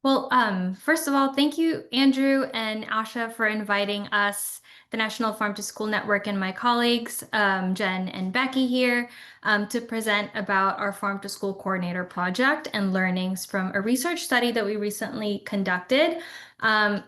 Well, first of all, thank you, Andrew and Asha, for inviting us, the National Farm to School Network, and my colleagues, Jen and Becky here, to present about our Farm to School Coordinator project and learnings from a research study that we recently conducted.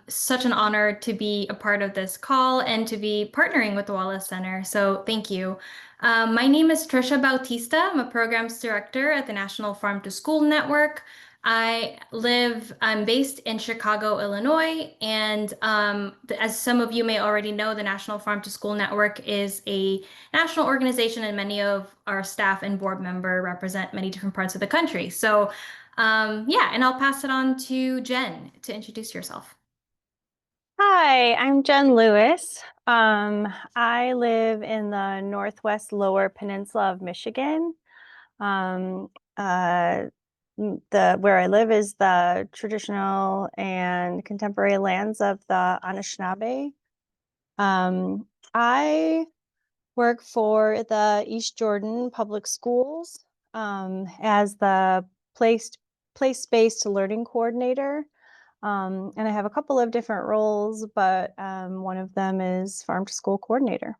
Such an honor to be a part of this call and to be partnering with the Wallace Center. So thank you. My name is Trisha Bautista. I'm a programs director at the National Farm to School Network. I'm based in Chicago, Illinois, and as some of you may already know, the National Farm to School Network is a national organization, and many of our staff and board member represent many different parts of the country. So, yeah, and I'll pass it on to Jen to introduce yourself. Hi, I'm Jen Lewis. I live in the Northwest Lower Peninsula of Michigan. Um, uh, where I live is the traditional and contemporary lands of the Anishinaabe. I work for the East Jordan Public Schools as the place-based learning coordinator. And I have a couple of different roles, but one of them is farm to school coordinator.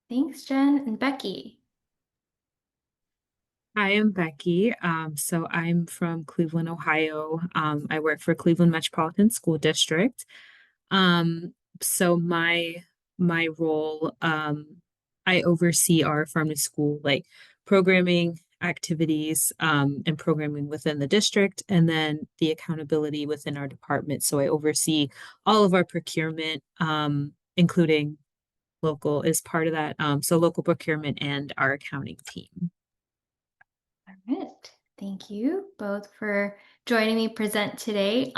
Thanks, Jen and Becky. Hi, I'm Becky. So I'm from Cleveland, Ohio. I work for Cleveland Metropolitan School District. So my role, I oversee our farm to school like programming activities, and programming within the district, and then the accountability within our department. So I oversee all of our procurement, including local is part of that. So local procurement and our accounting team. All right. Thank you both for joining me present today.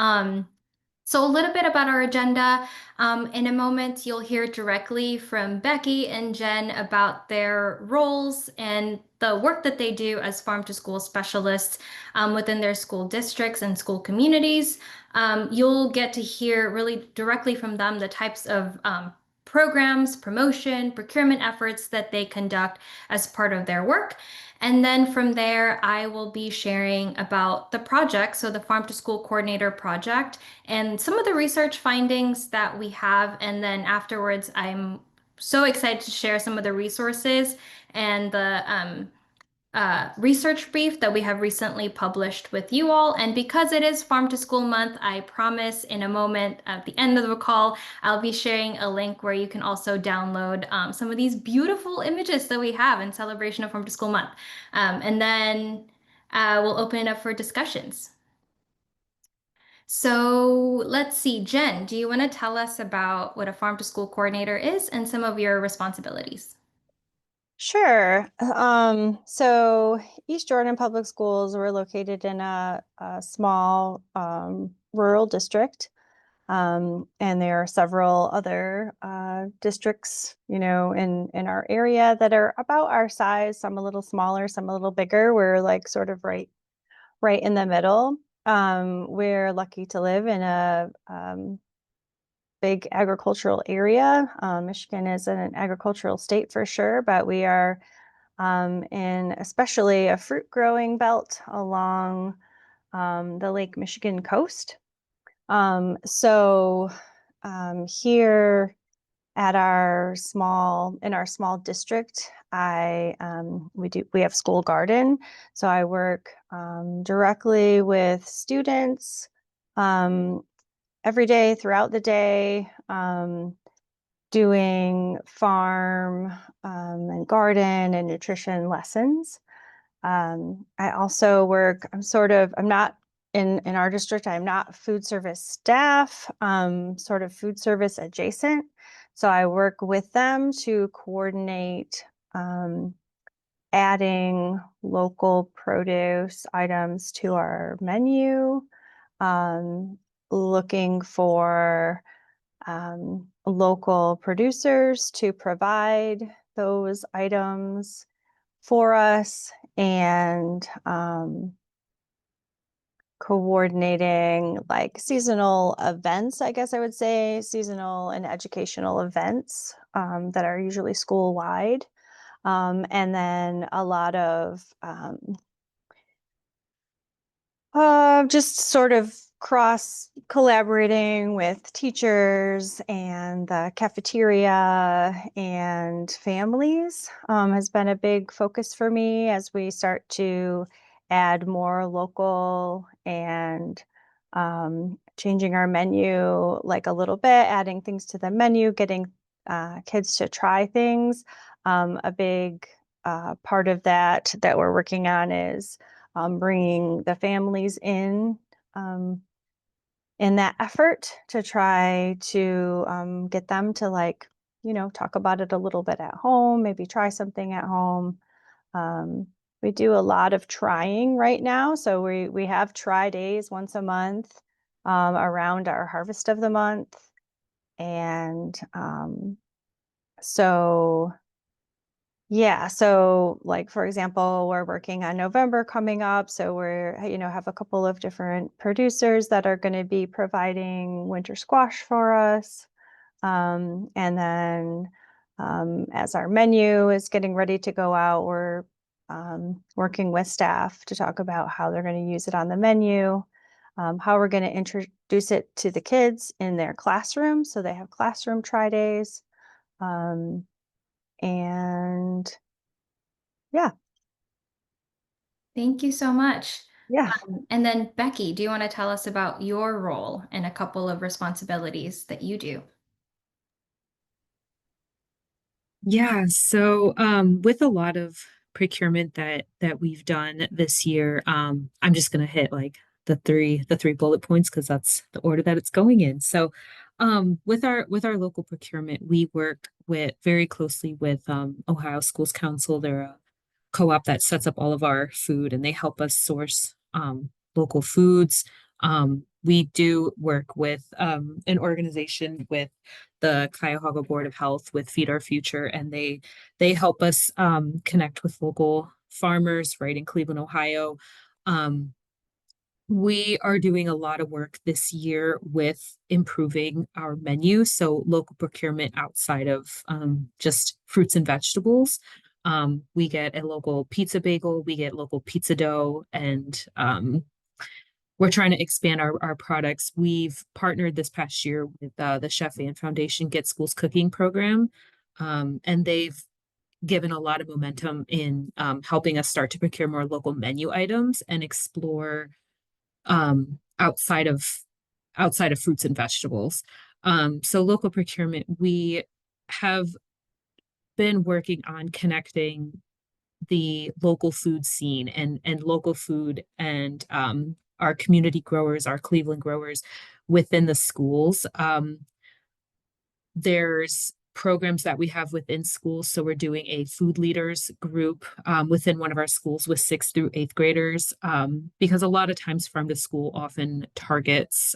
So a little bit about our agenda. In a moment, you'll hear directly from Becky and Jen about their roles and the work that they do as farm to school specialists within their school districts and school communities. You'll get to hear really directly from them the types of programs, promotion, procurement efforts that they conduct as part of their work. And then from there, I will be sharing about the project, so the Farm to School Coordinator project, and some of the research findings that we have. And then afterwards, I'm so excited to share some of the resources and the research brief that we have recently published with you all. And because it is Farm to School Month, I promise in a moment at the end of the call, I'll be sharing a link where you can also download some of these beautiful images that we have in celebration of Farm to School Month. And then we'll open it up for discussions. So let's see, Jen, do you want to tell us about what a Farm to School Coordinator is and some of your responsibilities? Sure. So East Jordan Public Schools were located in a small rural district. And there are several other districts, in our area that are about our size, some a little smaller, some a little bigger. We're like sort of right in the middle. We're lucky to live in a big agricultural area. Michigan is an agricultural state for sure, but we are in especially a fruit growing belt along the Lake Michigan coast. So here at in our small district, we have school garden. So I work directly with students every day throughout the day, doing farm and garden and nutrition lessons. I also work, I'm not in our district, I'm not food service staff, sort of food service adjacent. So I work with them to coordinate adding local produce items to our menu, looking for local producers to provide those items for us, and coordinating like seasonal events, I guess I would say, seasonal and educational events that are usually school-wide. And then a lot of Just sort of cross collaborating with teachers and the cafeteria and families has been a big focus for me as we start to add more local and changing our menu like a little bit, adding things to the menu, getting kids to try things. A big part of that we're working on is bringing the families um, in that effort to try to get them to talk about it a little bit at home, maybe try something at home. Um, we do a lot of trying right now. So we have try days once a month around our harvest of the month. And so yeah, so like for example, we're working on November coming up, so we're have a couple of different producers that are going to be providing winter squash for us. And then as our menu is getting ready to go out, we're working with staff to talk about how they're going to use it on the menu, how we're going to introduce it to the kids in their classroom, so they have classroom try days. And yeah. Thank you so much. Yeah. And then Becky, do you want to tell us about your role and a couple of responsibilities that you do? Yeah, so with a lot of procurement that we've done this year, I'm just gonna hit like the three bullet points because that's the order that it's going in. So with our local procurement, we work with very closely with Ohio Schools Council. They're a co-op that sets up all of our food and they help us source local foods. We do work with an organization with the Cuyahoga Board of Health with Feed Our Future, and they help us connect with local farmers right in Cleveland, Ohio. Um, we are doing a lot of work this year with improving our menu, so local procurement outside of just fruits and vegetables. We get a local pizza bagel, we get local pizza dough, and we're trying to expand our products. We've partnered this past year with the Chef Van Foundation Get Schools Cooking program, and they've given a lot of momentum in helping us start to procure more local menu items and explore outside of fruits and vegetables. So local procurement, we have been working on connecting the local food scene and local food and our community growers, our Cleveland growers within the schools. There's programs that we have within schools. So we're doing a food leaders group within one of our schools with 6th through 8th graders because a lot of times farm to school often targets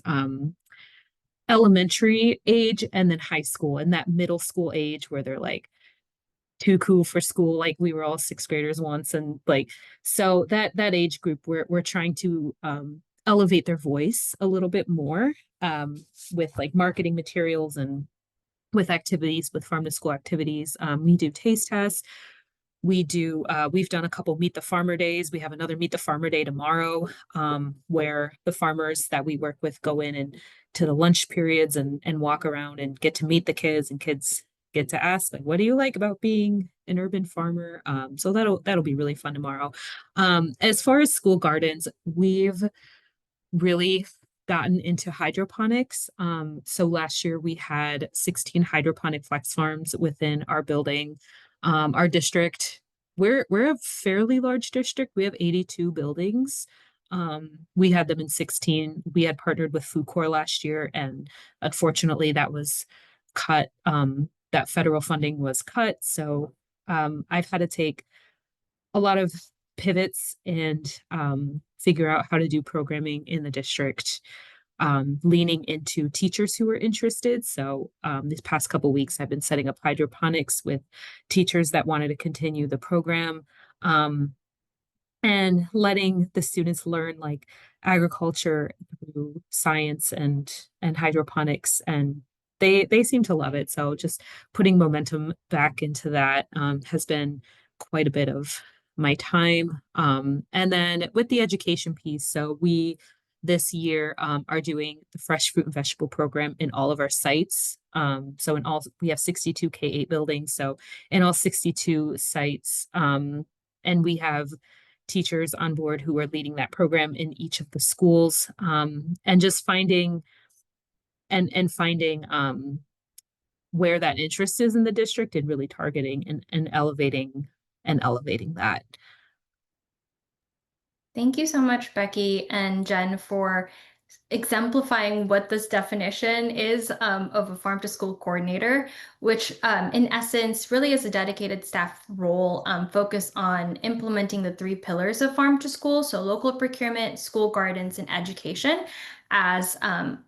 elementary age and then high school and that middle school age where they're like too cool for school. Like we were all 6th graders once. And like, so that age group, we're trying to elevate their voice a little bit more with like marketing materials and with activities, with farm to school activities. We do taste tests. We've done a couple Meet the Farmer days. We have another Meet the Farmer day tomorrow, where the farmers that we work with go in and to the lunch periods and walk around and get to meet the kids and kids get to ask like, what do you like about being an urban farmer? So that'll be really fun tomorrow. As far as school gardens, we've really gotten into hydroponics. So last year we had 16 hydroponic flex farms within our building. Our district, we're a fairly large district. We have 82 buildings. We had them in 16. We had partnered with Food Corps last year, and unfortunately that was cut. That federal funding was cut. So I've had to take a lot of pivots and figure out how to do programming in the district, leaning into teachers who are interested. So these past couple weeks, I've been setting up hydroponics with teachers that wanted to continue the program, and letting the students learn like agriculture through science and hydroponics, and they seem to love it. So just putting momentum back into that has been quite a bit of my time. And then with the education piece, so we this year are doing the fresh fruit and vegetable program in all of our sites. So in all, we have 62 K-8 buildings. So in all 62 sites, and we have teachers on board who are leading that program in each of the schools, and just finding and finding where that interest is in the district and really targeting and elevating that. Thank you so much, Becky and Jen, for exemplifying what this definition is of a farm to school coordinator, which in essence really is a dedicated staff role focused on implementing the three pillars of farm to school, so local procurement, school gardens, and education, as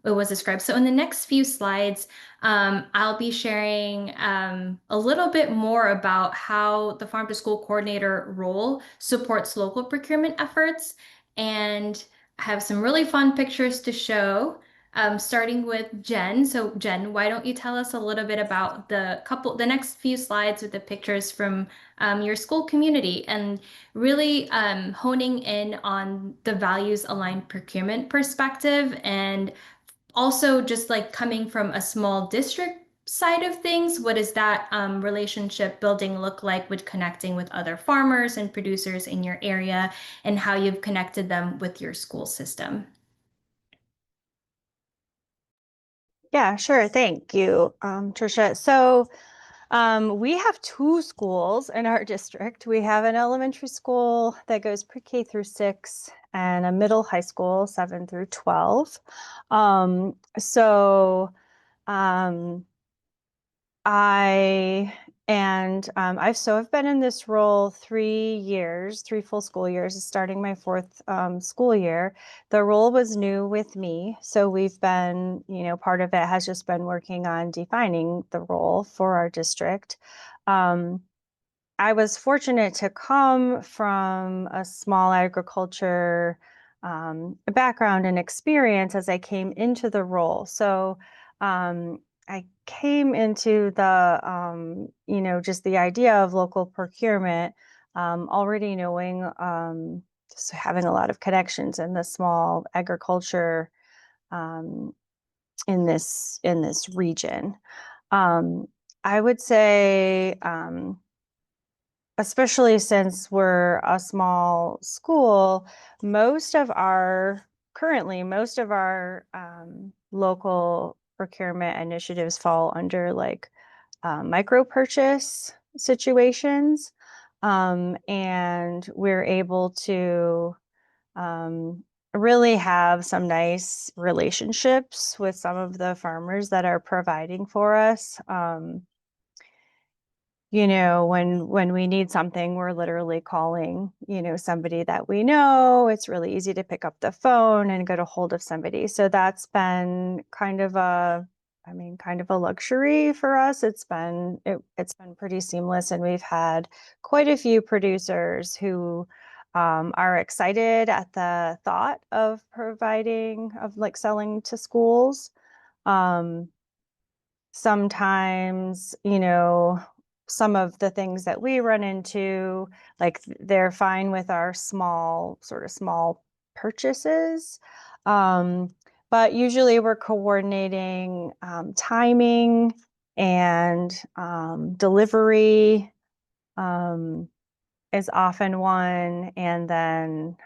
it was described. So in the next few slides, I'll be sharing a little bit more about how the farm to school coordinator role supports local procurement efforts, and I have some really fun pictures to show, starting with Jen. So Jen, why don't you tell us a little bit about the next few slides with the pictures from your school community, and really honing in on the values aligned procurement perspective, and also just like coming from a small district side of things, what does that relationship building look like with connecting with other farmers and producers in your area, and how you've connected them with your school system? Yeah, sure. Thank you, Trisha. So we have two schools in our district. We have an elementary school that goes pre-K through 6 and a middle high school, 7 through 12. So I've been in this role 3 years, 3 full school years, starting my fourth school year. The role was new with me, so we've been, part of it has just been working on defining the role for our district. I was fortunate to come from a small agriculture background and experience as I came into the role. So I came into just the idea of local procurement, already knowing, just having a lot of connections in the small agriculture um, in this region. Um, I would say, especially since we're a small school, most of our local procurement initiatives fall under like micro purchase situations. And we're able to um, really have some nice relationships with some of the farmers that are providing for us. When we need something, we're literally calling, somebody that we know. It's really easy to pick up the phone and get a hold of somebody. So that's been kind of a luxury for us. It's been pretty seamless, and we've had quite a few producers who are excited at the thought of selling to schools. Um, Sometimes, some of the things that we run into, like they're fine with our small purchases. But usually we're coordinating timing and delivery um, is often one. And then,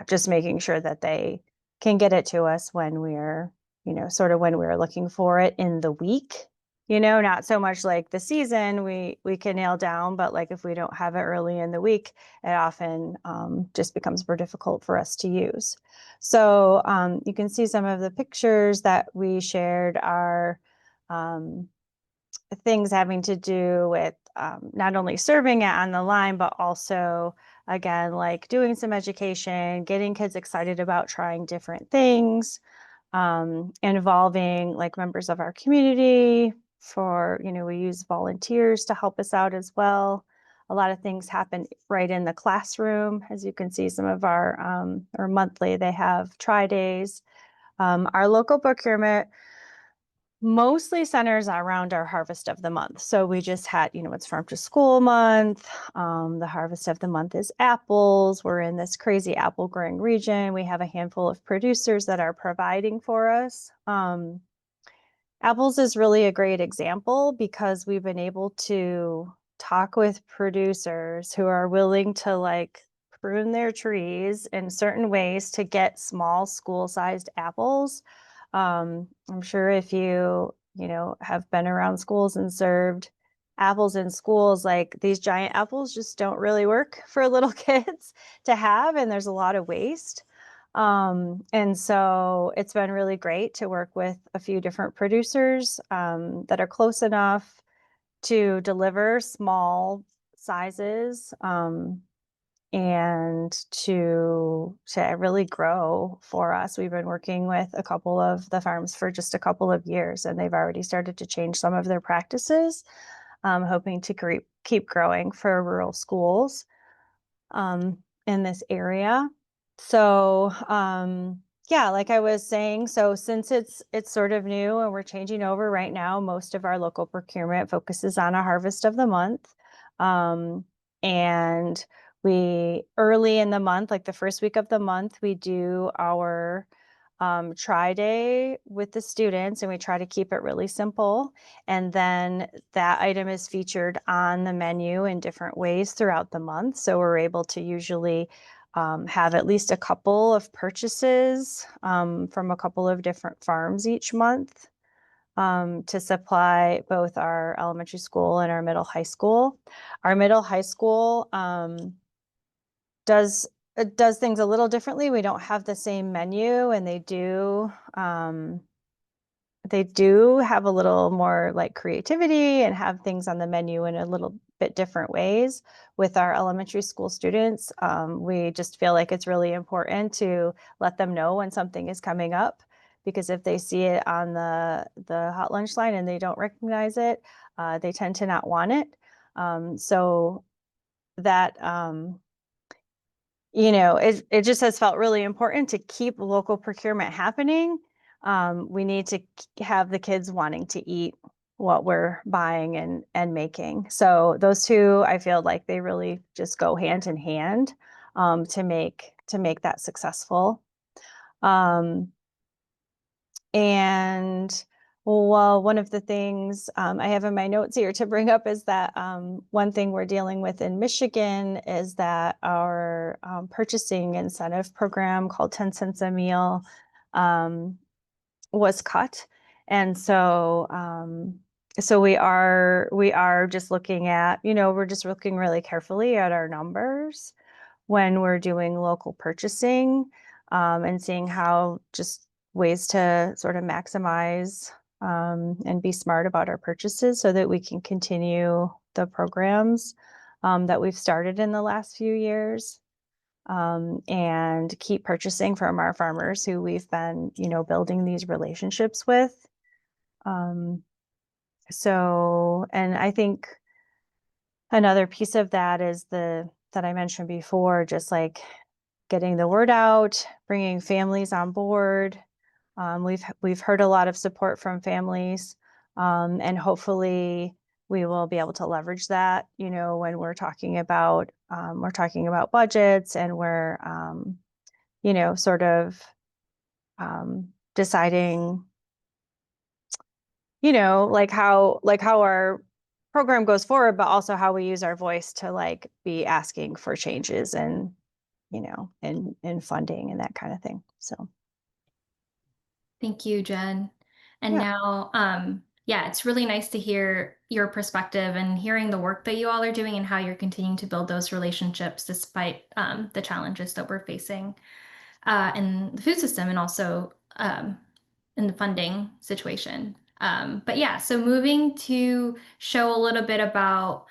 just making sure that they can get it to us when when we're looking for it in the week. Not so much like the season we can nail down, but like if we don't have it early in the week, it often just becomes more difficult for us to use. So you can see some of the pictures that we shared are things having to do with not only serving it on the line, but also, again, like doing some education, getting kids excited about trying different things, involving like members of our community we use volunteers to help us out as well. A lot of things happen right in the classroom. As you can see, some of our monthly, they have tri-days. Our local procurement mostly centers around our harvest of the month. So we just had, it's farm to school month. The harvest of the month is apples. We're in this crazy apple growing region. We have a handful of producers that are providing for us. Apples is really a great example because we've been able to talk with producers who are willing to like prune their trees in certain ways to get small school-sized apples. I'm sure if have been around schools and served apples in schools, like these giant apples just don't really work for little kids to have, and there's a lot of waste. And so it's been really great to work with a few different producers that are close enough to deliver small sizes and to really grow for us. We've been working with a couple of the farms for just a couple of years, and they've already started to change some of their practices, hoping to keep growing for rural schools in this area. So yeah, like I was saying, so since it's sort of new and we're changing over right now, most of our local procurement focuses on a harvest of the month. And we early in the month, like the first week of the month, we do our try day with the students, and we try to keep it really simple. And then that item is featured on the menu in different ways throughout the month. So we're able to usually have at least a couple of purchases from a couple of different farms each month to supply both our elementary school and our middle high school. Our middle high school does things a little differently. We don't have the same menu, and they do have a little more like creativity and have things on the menu in a little bit different ways. With our elementary school students, we just feel like it's really important to let them know when something is coming up, because if they see it on the hot lunch line and they don't recognize it, they tend to not want it. So that it just has felt really important to keep local procurement happening. We need to have the kids wanting to eat what we're buying and making. So those two, I feel like they really just go hand in hand to make that successful. And well, one of the things I have in my notes here to bring up is that one thing we're dealing with in Michigan is that our purchasing incentive program called 10 cents a meal was cut. And so we are just looking at, we're just looking really carefully at our numbers when we're doing local purchasing and seeing how just ways to sort of maximize and be smart about our purchases so that we can continue the programs that we've started in the last few years and keep purchasing from our farmers who we've been, building these relationships with. And I think another piece of that is that I mentioned before, just like getting the word out, bringing families on board. We've heard a lot of support from families, and hopefully we will be able to leverage that, when we're talking about budgets, and we're sort of deciding, like how our program goes forward, but also how we use our voice to like be asking for changes and in funding and that kind of thing. So. Thank you, Jen. And Yeah. now, yeah, it's really nice to hear your perspective and hearing the work that you all are doing and how you're continuing to build those relationships despite the challenges that we're facing in the food system and also in the funding situation. But yeah, so moving to show a little bit about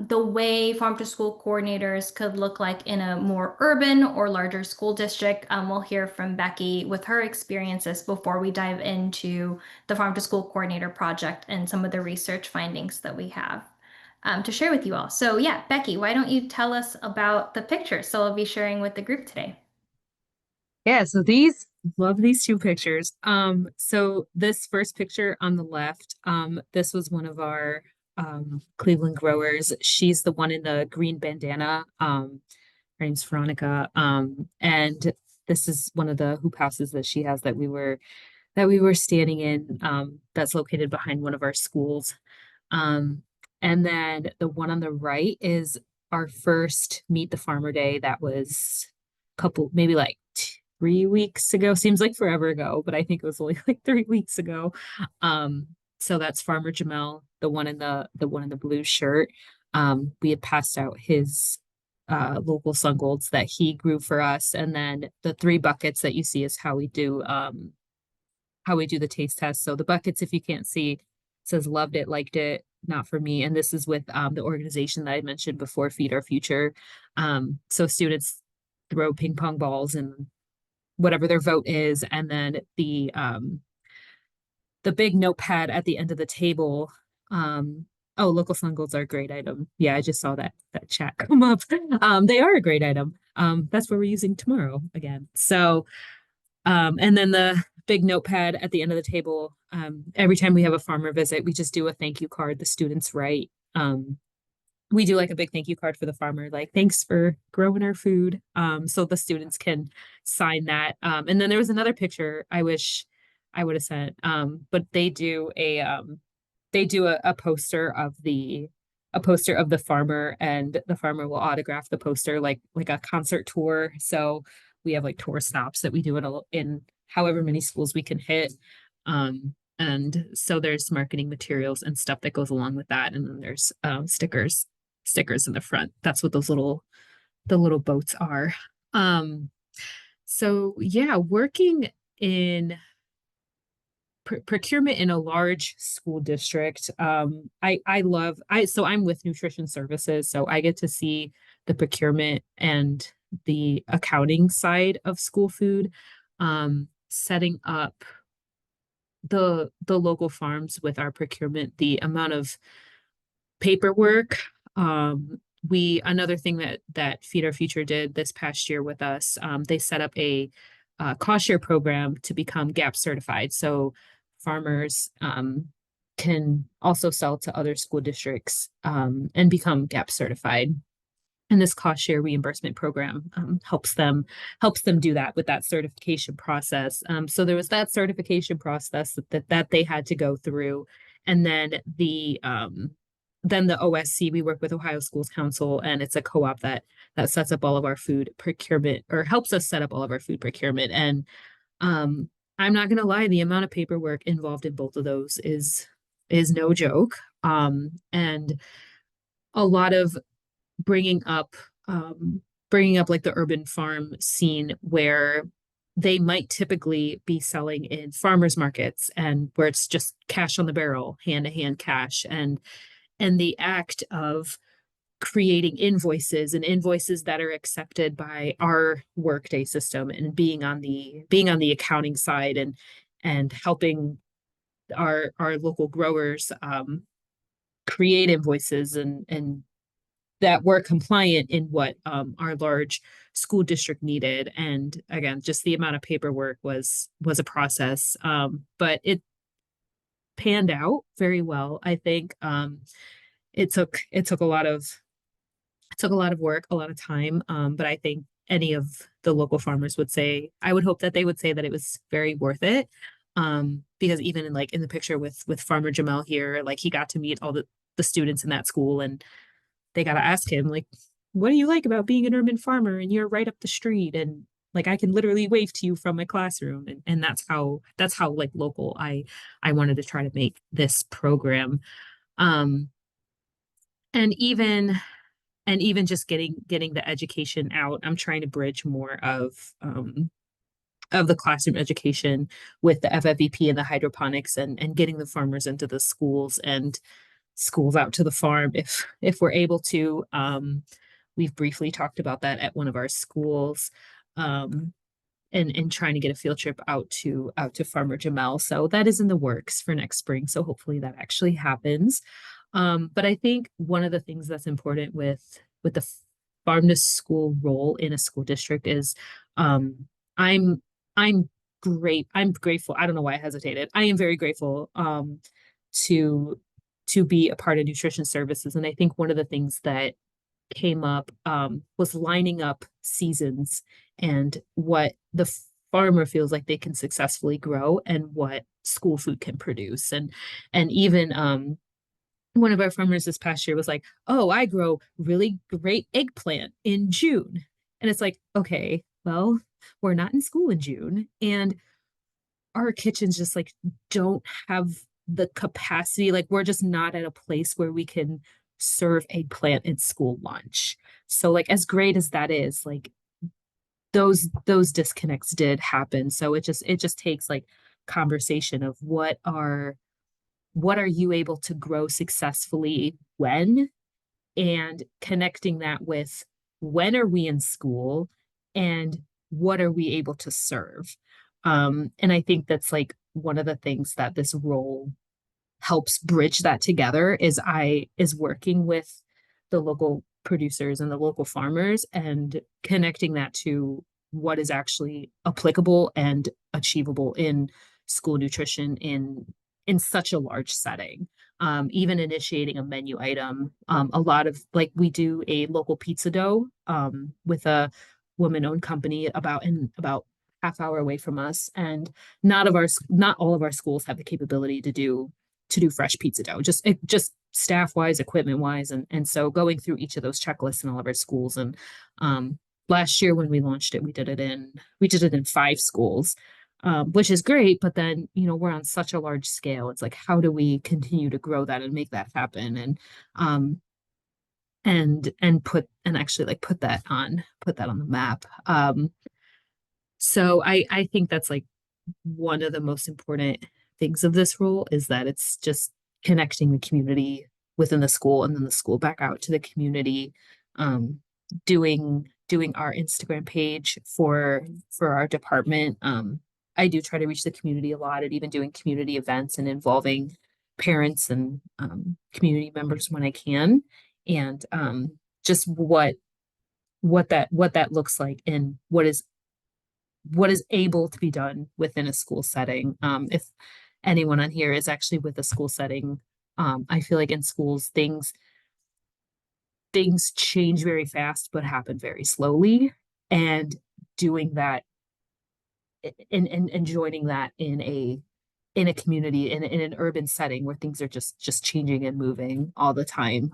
the way farm to school coordinators could look like in a more urban or larger school district. We'll hear from Becky with her experiences before we dive into the farm to school coordinator project and some of the research findings that we have to share with you all. So yeah, Becky, why don't you tell us about the pictures? So I'll be sharing with the group today. Yeah, so these Love these two pictures. So this first picture on the left, this was one of our Cleveland growers. She's the one in the green bandana. Her name's Veronica. And this is one of the hoop houses that she has that we were standing in, that's located behind one of our schools. Um, and then the one on the right is our first Meet the Farmer Day. That was a couple, maybe like 3 weeks ago. Seems like forever ago, but I think it was only like 3 weeks ago. So that's Farmer Jamel, the one in the blue shirt. We had passed out his local sun golds that he grew for us, and then the 3 buckets that you see is how we do the taste test. So the buckets, if you can't see, says loved it, liked it, not for me. And this is with the organization that I mentioned before, Feed Our Future. So students throw ping pong balls and whatever their vote is, and then the big notepad at the end of the table. Oh, local sun golds are a great item. Yeah, I just saw that chat come up. They are a great item. That's what we're using tomorrow again. So and then the big notepad at the end of the table. Every time we have a farmer visit, we just do a thank you card. The students write. We do like a big thank you card for the farmer, like thanks for growing our food. So the students can sign that. And then there was another picture I wish I would have sent. But they do a poster of the farmer, and the farmer will autograph the poster like a concert tour. So we have like tour stops that we do in however many schools we can hit. And so there's marketing materials and stuff that goes along with that. And then there's stickers in the front. That's what the little boats are. So yeah, working in procurement in a large school district. So I'm with nutrition services, so I get to see the procurement and the accounting side of school food, setting up the local farms with our procurement, the amount of paperwork. Another thing that Feed Our Future did this past year with us, they set up a cost share program to become GAP certified. So farmers can also sell to other school districts and become GAP certified. And this cost share reimbursement program helps them do that with that certification process. So there was that certification process that they had to go through, and then the OSC, we work with Ohio Schools Council, and it's a co-op that sets up all of our food procurement, or helps us set up all of our food procurement. And I'm not gonna lie, the amount of paperwork involved in both of those is no joke. And a lot of bringing up like the urban farm scene, where they might typically be selling in farmers markets, and where it's just cash on the barrel, hand-to-hand cash, and the act of creating invoices that are accepted by our workday system, and being on the accounting side, and helping our local growers create invoices and that were compliant in what our large school district needed. And again, just the amount of paperwork was a process, but it panned out very well. I think it took a lot of work, a lot of time, but I think any of the local farmers would say, I would hope that they would say that it was very worth it. Because even in the picture with Farmer Jamel here, like he got to meet all the students in that school, and they got to ask him, like, what do you like about being an urban farmer, and you're right up the street, and like I can literally wave to you from my classroom. And that's how like local I wanted to try to make this program. And even just getting the education out, I'm trying to bridge more of the classroom education with the FFVP and the hydroponics, and getting the farmers into the schools and schools out to the farm if we're able to. We've briefly talked about that at one of our schools, and trying to get a field trip out to Farmer Jamel. So that is in the works for next spring. So hopefully that actually happens. But I think one of the things that's important with the farm to school role in a school district is I'm I'm grateful. I don't know why I hesitated. I am very grateful to be a part of nutrition services. And I think one of the things that came up was lining up seasons and what the farmer feels like they can successfully grow and what school food can produce. And even one of our farmers this past year was like, oh, I grow really great eggplant in June. And it's like, okay, well, we're not in school in June. And our kitchens just like don't have the capacity. Like we're just not at a place where we can serve eggplant in school lunch. So like as great as that is, like those disconnects did happen. So it just takes like conversation of what are you able to grow successfully when, and connecting that with when are we in school and what are we able to serve. And I think that's like one of the things that this role helps bridge that together is working with the local producers and the local farmers and connecting that to what is actually applicable and achievable in school nutrition in such a large setting. Even initiating a menu item. A lot of like we do a local pizza dough with a woman-owned company about half-hour away from us, and not all of our schools have the capability to do fresh pizza dough, just staff wise, equipment wise. And so going through each of those checklists in all of our schools. And last year when we launched it, we did it in 5 schools, which is great. But then, we're on such a large scale. It's like, how do we continue to grow that and make that happen? And actually like put that on the map. So I think that's like one of the most important things of this role, is that it's just connecting the community within the school and then the school back out to the community. Doing our Instagram page for our department. I do try to reach the community a lot, and even doing community events and involving parents and community members when I can. And just what that looks like and what is able to be done within a school setting. If anyone on here is actually with a school setting, I feel like in schools things change very fast but happen very slowly, and doing that and joining that in a community, in an urban setting where things are just changing and moving all the time.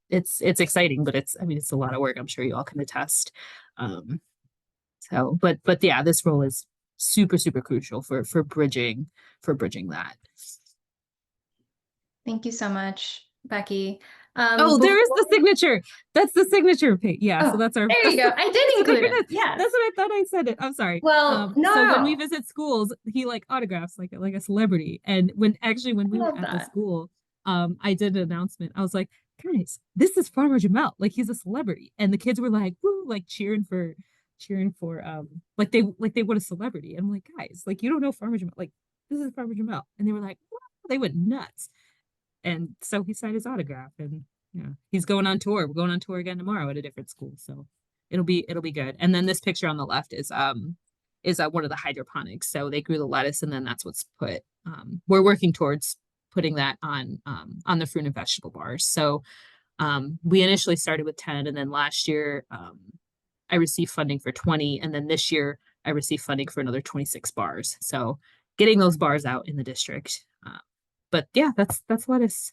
It's exciting, but it's a lot of work. I'm sure you all can attest. But yeah, this role is super, super crucial for bridging that. Thank you so much, Becky. Oh, there is the signature. That's the signature page. Yeah, so that's our. There you go. I did include it. Yeah, that's what I thought I said it. I'm sorry. Well, so when we visit schools, he like autographs like a celebrity. And when we were at the school, I did an announcement. I was like, guys, this is Farmer Jamel. Like he's a celebrity, and the kids were like, woo, like cheering for like they want a celebrity. And I'm like, guys, like you don't know Farmer Jamel. Like this is Farmer Jamel, and they were like, what? They went nuts. And so he signed his autograph, and he's going on tour. We're going on tour again tomorrow at a different school. So it'll be good. And then this picture on the left is one of the hydroponics. So they grew the lettuce, and then that's what's put. We're working towards putting that on the fruit and vegetable bars. So we initially started with 10, and then last year I received funding for 20, and then this year I received funding for another 26 bars. So getting those bars out in the district. But yeah, that's lettuce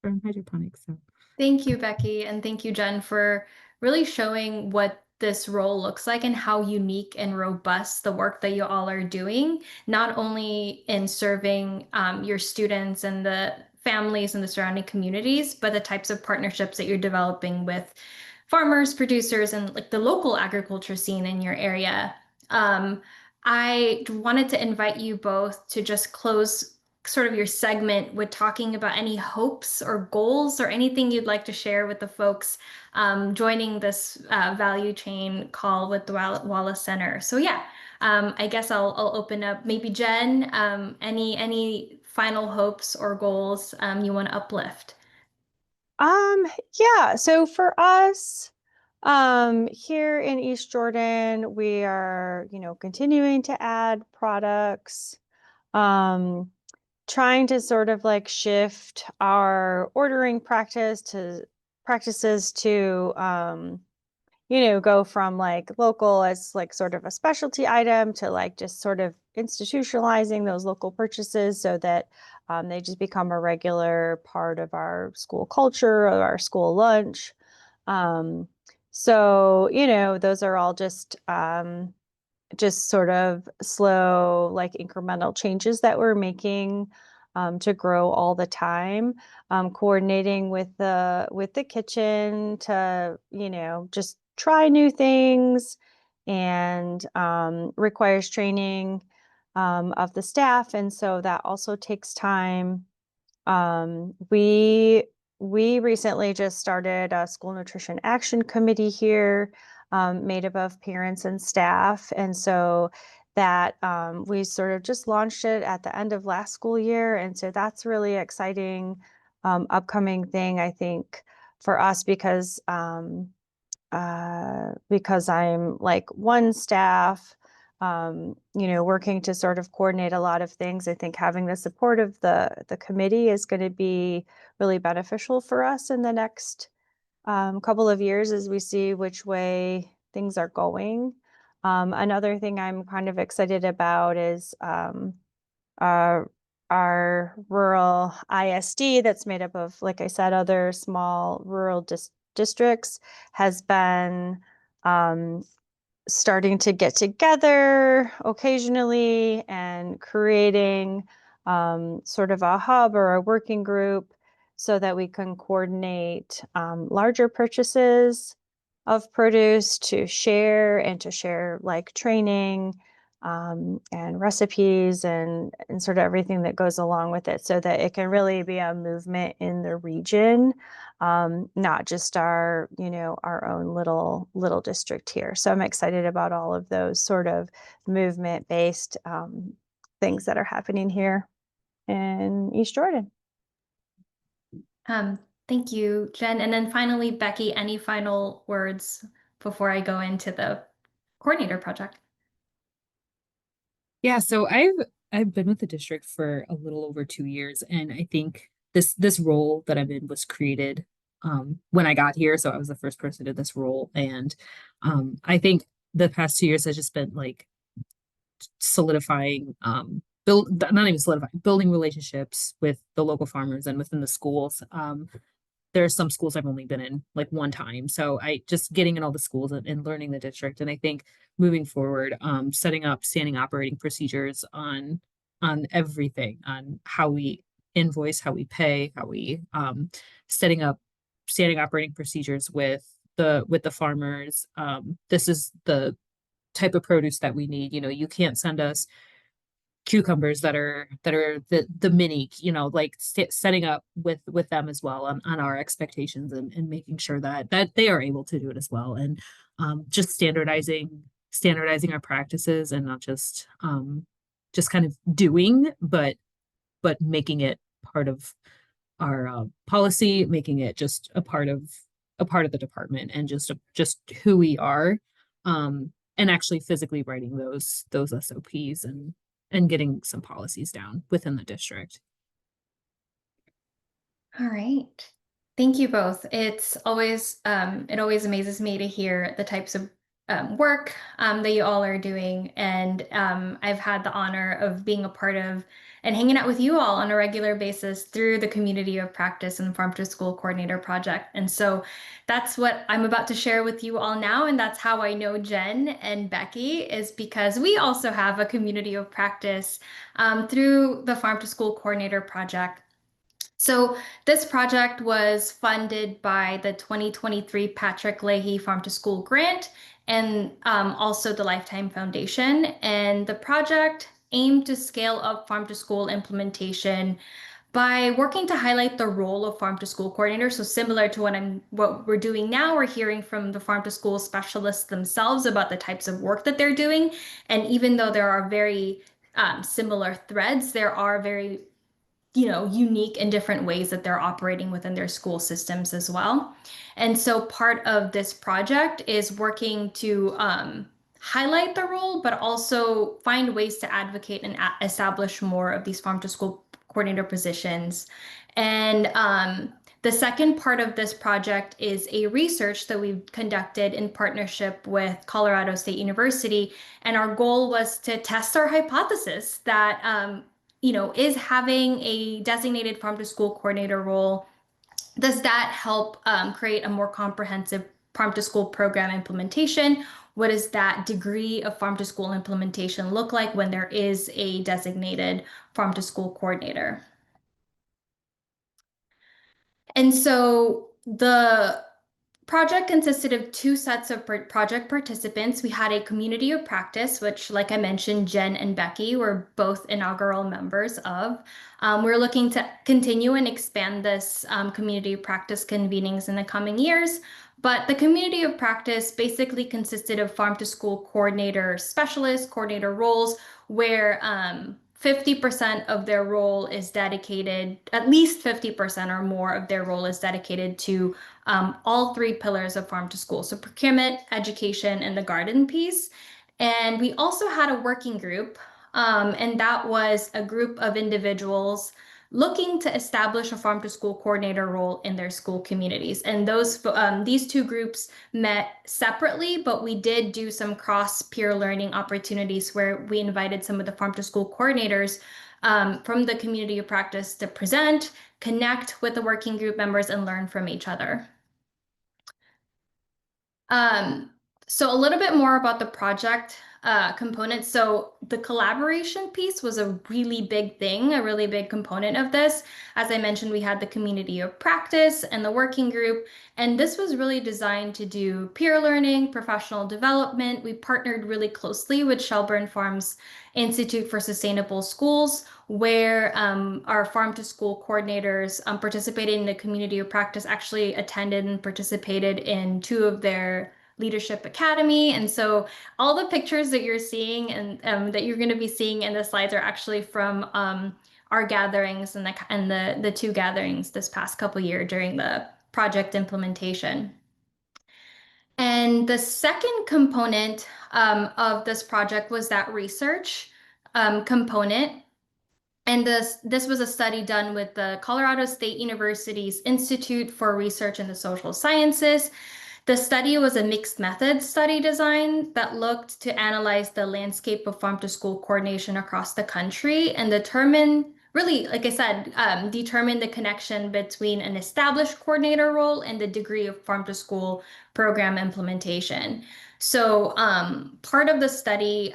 from hydroponics. So thank you, Becky, and thank you, Jen, for really showing what this role looks like and how unique and robust the work that you all are doing, not only in serving your students and the families and the surrounding communities, but the types of partnerships that you're developing with farmers, producers, and like the local agriculture scene in your area. I wanted to invite you both to just close sort of your segment with talking about any hopes or goals or anything you'd like to share with the folks joining this value chain call with the Wallace Center. So yeah, I guess I'll open up. Maybe Jen, any final hopes or goals you want to uplift? Yeah. So for us, Here in East Jordan, we are, continuing to add products, trying to sort of like shift our ordering practices to, go from like local as like sort of a specialty item to like just sort of institutionalizing those local purchases so that they just become a regular part of our school culture or our school lunch. Um, so, those are all just sort of slow, like incremental changes that we're making to grow all the time. Coordinating with the kitchen to, just try new things, and requires training of the staff. And so that also takes time. We recently just started a school nutrition action committee here, made up of parents and staff. And so that we sort of just launched it at the end of last school year. And so that's really exciting upcoming thing, I think, for us because I'm like one staff, working to sort of coordinate a lot of things. I think having the support of the committee is going to be really beneficial for us in the next couple of years as we see which way things are going. Another thing I'm kind of excited about is uh, our rural ISD that's made up of, like I said, other small rural districts has been starting to get together occasionally and creating sort of a hub or a working group so that we can coordinate larger purchases of produce to share like training and recipes and sort of everything that goes along with it so that it can really be a movement in the region, not just our own little district here. So I'm excited about all of those sort of movement-based things that are happening here in East Jordan. Thank you, Jen. And then finally, Becky, any final words before I go into the coordinator project? Yeah, so I've been with the district for a little over 2 years, and I think this role that I'm in was created when I got here. So I was the first person in this role, and I think the past 2 years has just been like solidifying not even solidifying, building relationships with the local farmers and within the schools. There are some schools I've only been in like one time. So I just getting in all the schools and learning the district. And I think moving forward, setting up standing operating procedures on everything, on how we invoice, how we pay, how we setting up standing operating procedures with the farmers. This is the type of produce that we need. You can't send us cucumbers that are the mini, like setting up with them as well on our expectations and making sure that they are able to do it as well, and just standardizing our practices and not just kind of doing, but making it part of our policy, making it just a part of the department and just who we are, and actually physically writing those SOPs and getting some policies down within the district. All right. Thank you both. It always amazes me to hear the types of work that you all are doing. And I've had the honor of being a part of and hanging out with you all on a regular basis through the Community of Practice and Farm to School Coordinator Project. And so that's what I'm about to share with you all now. And that's how I know Jen and Becky, is because we also have a Community of Practice through the Farm to School Coordinator Project. So this project was funded by the 2023 Patrick Leahy Farm to School grant and also the Lifetime Foundation. And the project aimed to scale up farm to school implementation by working to highlight the role of farm to school coordinators. So similar to what we're doing now, we're hearing from the farm to school specialists themselves about the types of work that they're doing. And even though there are very similar threads, there are very unique and different ways that they're operating within their school systems as well. And so part of this project is working to highlight the role, but also find ways to advocate and establish more of these farm to school coordinator positions. And the second part of this project is a research that we've conducted in partnership with Colorado State University. And our goal was to test our hypothesis that, is having a designated farm to school coordinator role, does that help create a more comprehensive farm to school program implementation? What does that degree of farm to school implementation look like when there is a designated farm to school coordinator? And so the project consisted of two sets of project participants. We had a community of practice, which, like I mentioned, Jen and Becky were both inaugural members of. We're looking to continue and expand this community of practice convenings in the coming years. But the community of practice basically consisted of farm to school coordinator specialists, coordinator roles, where 50% of their role is dedicated, at least 50% or more of their role is dedicated to all three pillars of farm to school. So procurement, education, and the garden piece. And we also had a working group, and that was a group of individuals looking to establish a farm to school coordinator role in their school communities. And these two groups met separately, but we did do some cross peer learning opportunities where we invited some of the farm to school coordinators from the community of practice to present, connect with the working group members, and learn from each other. So a little bit more about the project component. So the collaboration piece was a really big thing, a really big component of this. As I mentioned, we had the community of practice and the working group, and this was really designed to do peer learning, professional development. We partnered really closely with Shelburne Farms Institute for Sustainable Schools, where our farm to school coordinators participated in the community of practice, actually attended and participated in two of their leadership academy. And so all the pictures that you're seeing and that you're going to be seeing in the slides are actually from our gatherings and the two gatherings this past couple years during the project implementation. And the second component of this project was that research component. And this was a study done with the Colorado State University's Institute for Research in the Social Sciences. The study was a mixed method study design that looked to analyze the landscape of farm to school coordination across the country and determine, really, like I said, determine the connection between an established coordinator role and the degree of farm to school program implementation. So part of the study,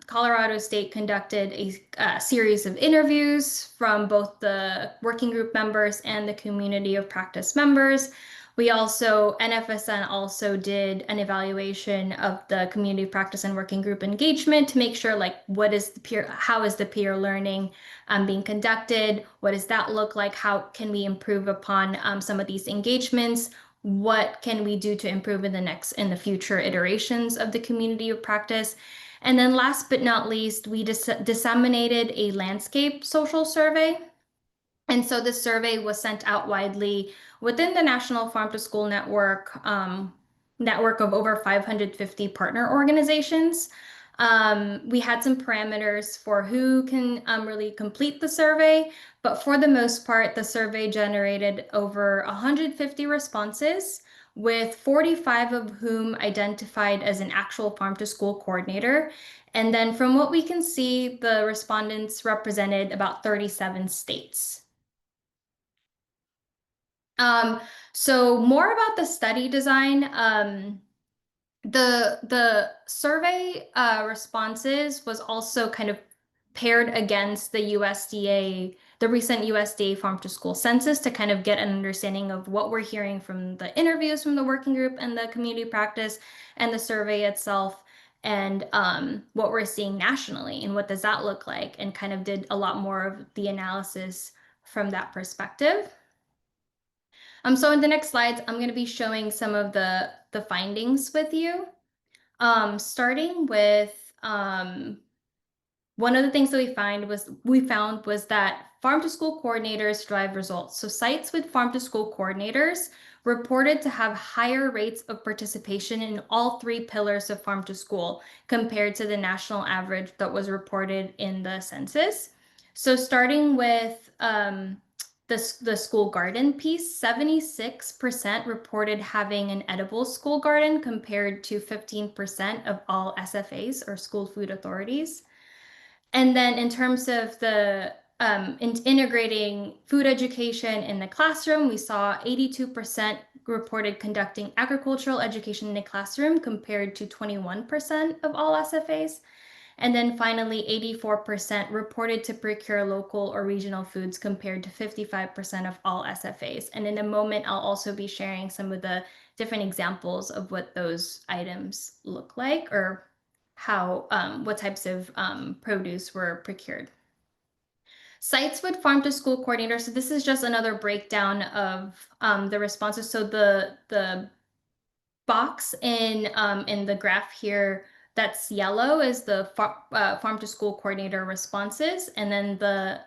Colorado State conducted a series of interviews from both the working group members and the community of practice members. NFSN also did an evaluation of the community practice and working group engagement to make sure, like, how is the peer learning being conducted? What does that look like? How can we improve upon some of these engagements? What can we do to improve in the future iterations of the community of practice? And then last but not least, we disseminated a landscape social survey. And so this survey was sent out widely within the National Farm to School network of over 550 partner organizations. We had some parameters for who can really complete the survey, but for the most part, the survey generated over 150 responses, with 45 of whom identified as an actual farm to school coordinator. And then from what we can see, the respondents represented about 37 states. So more about the study design. The survey responses was also kind of paired against the recent USDA Farm to School census to kind of get an understanding of what we're hearing from the interviews from the working group and the community practice and the survey itself, and what we're seeing nationally and what does that look like, and kind of did a lot more of the analysis from that perspective. So in the next slides, I'm going to be showing some of the findings with you. Starting with one of the things that we found was that farm to school coordinators drive results. So sites with farm to school coordinators reported to have higher rates of participation in all 3 pillars of farm to school compared to the national average that was reported in the census. So starting with the school garden piece, 76% reported having an edible school garden compared to 15% of all SFAs or school food authorities. And then in terms of the integrating food education in the classroom, we saw 82% reported conducting agricultural education in the classroom compared to 21% of all SFAs. And then finally, 84% reported to procure local or regional foods compared to 55% of all SFAs. And in a moment, I'll also be sharing some of the different examples of what those items look like or how what types of produce were procured. Sites with farm to school coordinators. So this is just another breakdown of the responses. So the box in the graph here that's yellow is the farm to school coordinator responses, and then the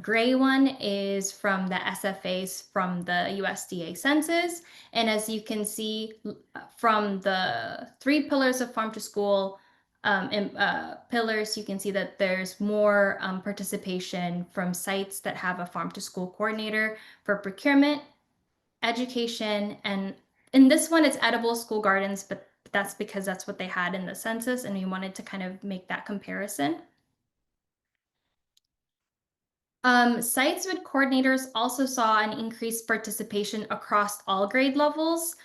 gray one is from the SFAs from the USDA census. And as you can see from the 3 pillars of farm to school pillars, you can see that there's more participation from sites that have a farm to school coordinator for procurement, education, and in this one it's edible school gardens, but that's because that's what they had in the census and we wanted to kind of make that comparison. Sites with coordinators also saw an increased participation across all grade levels.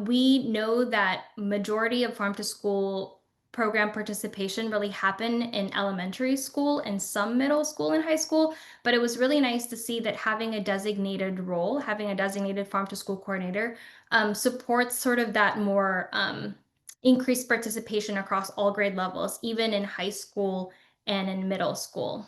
We know that majority of farm to school program participation really happened in elementary school and some middle school and high school, but it was really nice to see that having a designated role, having a designated farm to school coordinator, supports sort of that more increased participation across all grade levels, even in high school and in middle school.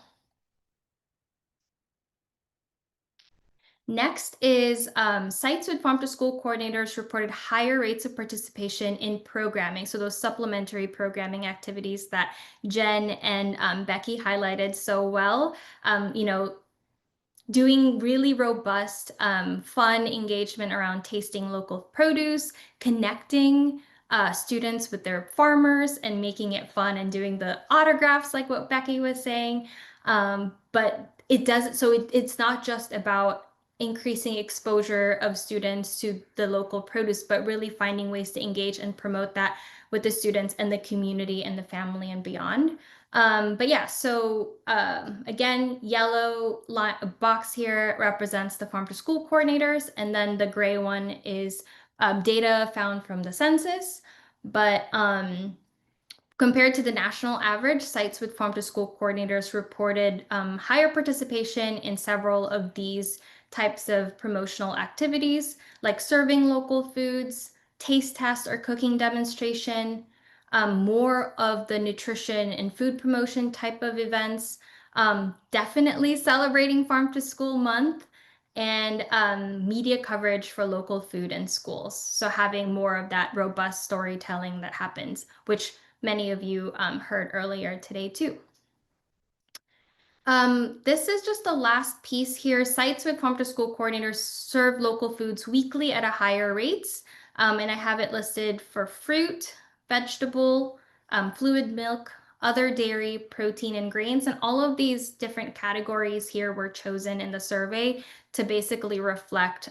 Next is sites with farm to school coordinators reported higher rates of participation in programming. So those supplementary programming activities that Jen and Becky highlighted so well, doing really robust, fun engagement around tasting local produce, connecting students with their farmers and making it fun and doing the autographs like what Becky was saying. But it does, so it's not just about increasing exposure of students to the local produce, but really finding ways to engage and promote that with the students and the community and the family and beyond. But yeah, so again, yellow box here represents the farm to school coordinators, and then the gray one is data found from the census. But compared to the national average, sites with farm to school coordinators reported higher participation in several of these types of promotional activities, like serving local foods, taste test or cooking demonstration, more of the nutrition and food promotion type of events, definitely celebrating Farm to School Month, and media coverage for local food and schools. So having more of that robust storytelling that happens, which many of you heard earlier today too. This is just the last piece here. Sites with farm to school coordinators serve local foods weekly at a higher rates. And I have it listed for fruit, vegetable, fluid milk, other dairy, protein, and grains. And all of these different categories here were chosen in the survey to basically reflect,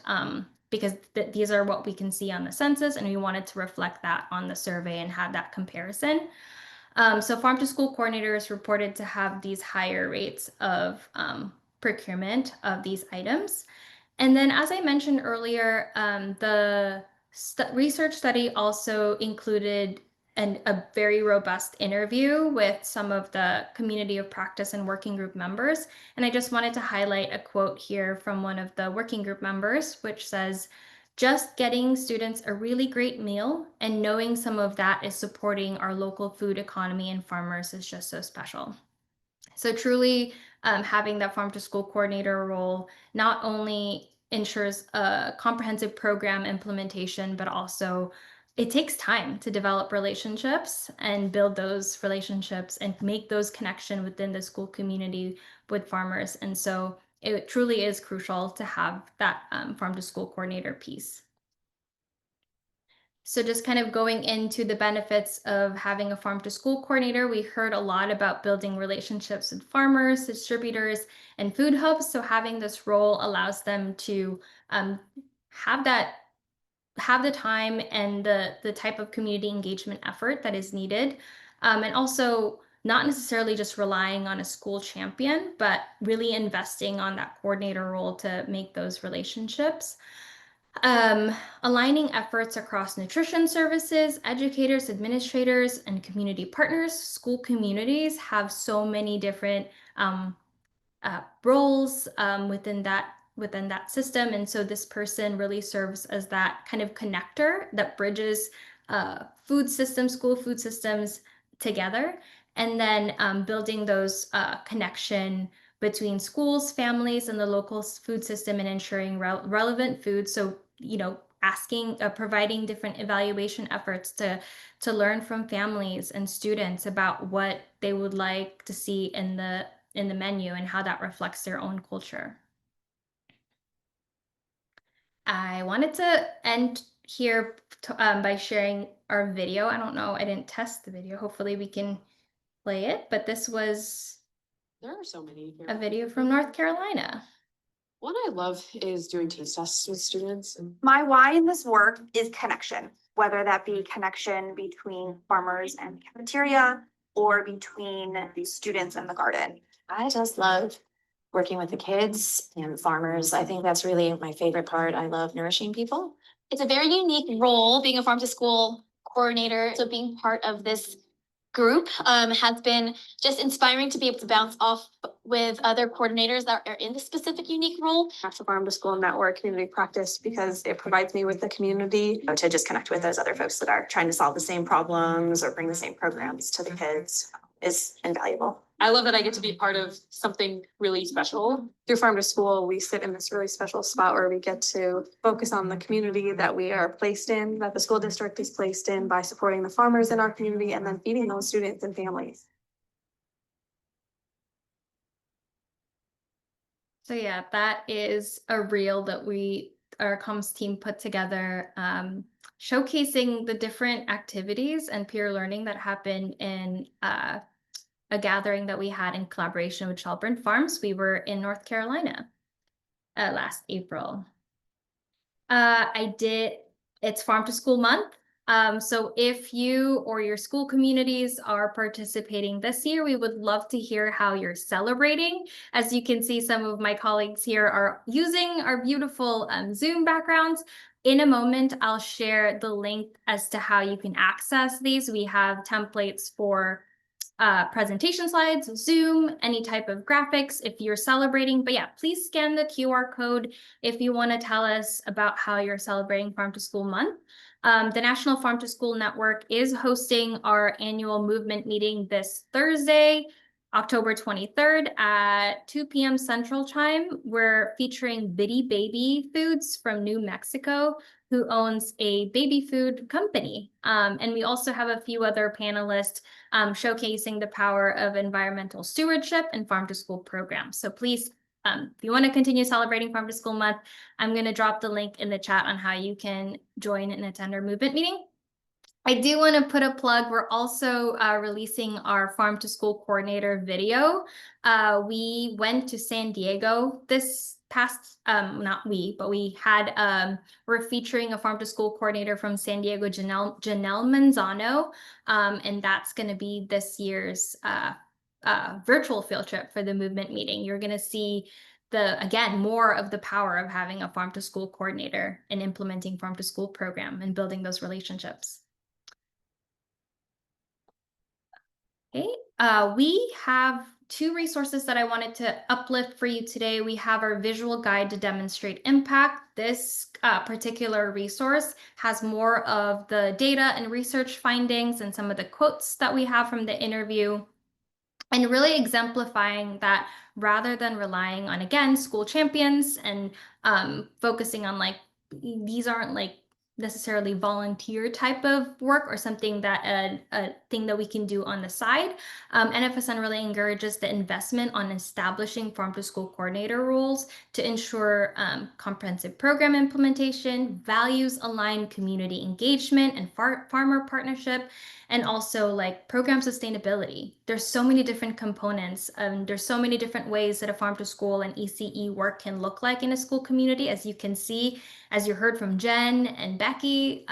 because these are what we can see on the census, and we wanted to reflect that on the survey and have that comparison. So farm to school coordinators reported to have these higher rates of procurement of these items. And then, as I mentioned earlier, the research study also included a very robust interview with some of the community of practice and working group members. And I just wanted to highlight a quote here from one of the working group members, which says, "Just getting students a really great meal and knowing some of that is supporting our local food economy and farmers is just so special." So truly having that farm to school coordinator role not only ensures a comprehensive program implementation, but also it takes time to develop relationships and build those relationships and make those connections within the school community with farmers. And so it truly is crucial to have that farm to school coordinator piece. So just kind of going into the benefits of having a farm to school coordinator, we heard a lot about building relationships with farmers, distributors, and food hubs. So having this role allows them to have the time and the type of community engagement effort that is needed. And also not necessarily just relying on a school champion, but really investing on that coordinator role to make those relationships. Aligning efforts across nutrition services, educators, administrators, and community partners. School communities have so many different roles within that system, and so this person really serves as that kind of connector that bridges school food systems together, and then building those connection between schools, families, and the local food system, and ensuring relevant food. So, providing different evaluation efforts to learn from families and students about what they would like to see in the menu and how that reflects their own culture. I wanted to end here by sharing our video. I don't know, I didn't test the video. Hopefully we can play it, but this was There are so many here. a video from North Carolina. One I love is doing taste tests with students. My why in this work is connection, whether that be connection between farmers and cafeteria or between the students and the garden. I just love working with the kids and farmers. I think that's really my favorite part. I love nourishing people. It's a very unique role being a farm to school coordinator. So being part of this group has been just inspiring to be able to bounce off with other coordinators that are in this specific unique role. Asha Farm to School Network community practice because it provides me with the community to just connect with those other folks that are trying to solve the same problems or bring the same programs to the kids is invaluable. I love that I get to be part of something really special. Through Farm to School, we sit in this really special spot where we get to focus on the community that we are placed in, that the school district is placed in by supporting the farmers in our community and then feeding those students and families. So yeah, that is a reel that our comms team put together, showcasing the different activities and peer learning that happened in a gathering that we had in collaboration with Shelburne Farms. We were in North Carolina last April. It's Farm to School Month. So if you or your school communities are participating this year, we would love to hear how you're celebrating. As you can see, some of my colleagues here are using our beautiful Zoom backgrounds. In a moment, I'll share the link as to how you can access these. We have templates for presentation slides, Zoom, any type of graphics if you're celebrating. But yeah, please scan the QR code if you want to tell us about how you're celebrating Farm to School Month. The National Farm to School Network is hosting our annual movement meeting this Thursday, October 23rd at 2 p.m. Central Time. We're featuring Bitty Baby Foods from New Mexico, who owns a baby food company. And we also have a few other panelists showcasing the power of environmental stewardship and farm to school programs. So please, if you want to continue celebrating Farm to School Month, I'm going to drop the link in the chat on how you can join and attend our movement meeting. I do want to put a plug. We're also releasing our Farm to School Coordinator video. We went to San Diego this past, not we, but we had, we're featuring a Farm to School Coordinator from San Diego, Janelle Manzano, and that's going to be this year's virtual field trip for the movement meeting. You're going to see again, more of the power of having a Farm to School Coordinator and implementing Farm to School program and building those relationships. Okay, we have two resources that I wanted to uplift for you today. We have our visual guide to demonstrate impact. This particular resource has more of the data and research findings and some of the quotes that we have from the interview, and really exemplifying that rather than relying on, again, school champions and focusing on these aren't necessarily volunteer type of work or something that a thing that we can do on the side. NFSN really encourages the investment on establishing farm to school coordinator roles to ensure comprehensive program implementation, values aligned community engagement and farmer partnership, and also like program sustainability. There's so many different components. There's so many different ways that a farm to school and ECE work can look like in a school community. As you can see, as you heard from Jen and Becky,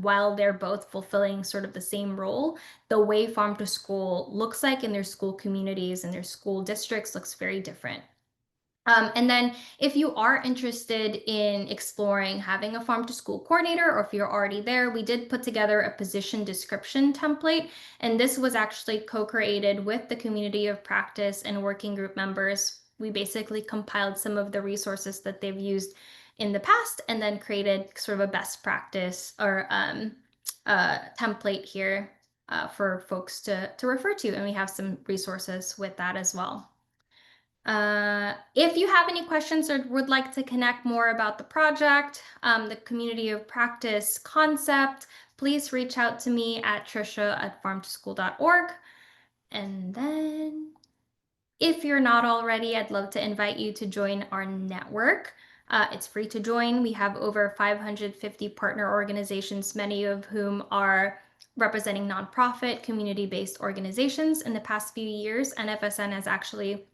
while they're both fulfilling sort of the same role, the way farm to school looks like in their school communities and their school districts looks very different. And then if you are interested in exploring having a farm to school coordinator, or if you're already there, we did put together a position description template. And this was actually co-created with the community of practice and working group members. We basically compiled some of the resources that they've used in the past and then created sort of a best practice or template here for folks to refer to. And we have some resources with that as well. If you have any questions or would like to connect more about the project, the community of practice concept, please reach out to me at trisha@farmtoschool.org. And then if you're not already, I'd love to invite you to join our network. It's free to join. We have over 550 partner organizations, many of whom are representing nonprofit, community-based organizations. In the past few years, NFSN has actually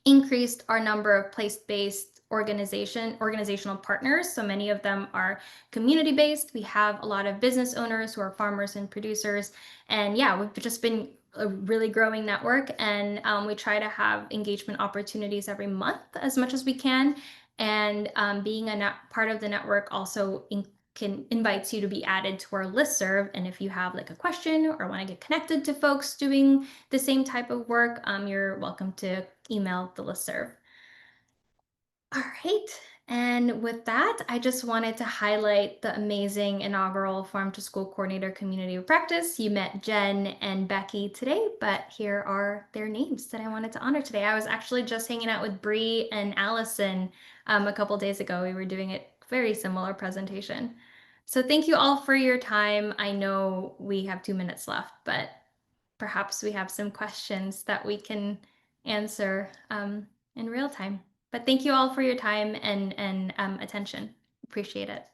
increased our number of place-based organizational partners. So many of them are community-based. We have a lot of business owners who are farmers and producers. And yeah, we've just been a really growing network, and we try to have engagement opportunities every month as much as we can. And being a part of the network also invites you to be added to our listserv. And if you have like a question or want to get connected to folks doing the same type of work, you're welcome to email the listserv. All right. And with that, I just wanted to highlight the amazing inaugural Farm to School Coordinator Community of Practice. You met Jen and Becky today, but here are their names that I wanted to honor today. I was actually just hanging out with Bree and Allison a couple days ago. We were doing a very similar presentation. So thank you all for your time. I know we have 2 minutes left, but perhaps we have some questions that we can answer in real time. But thank you all for your time and attention. Appreciate it.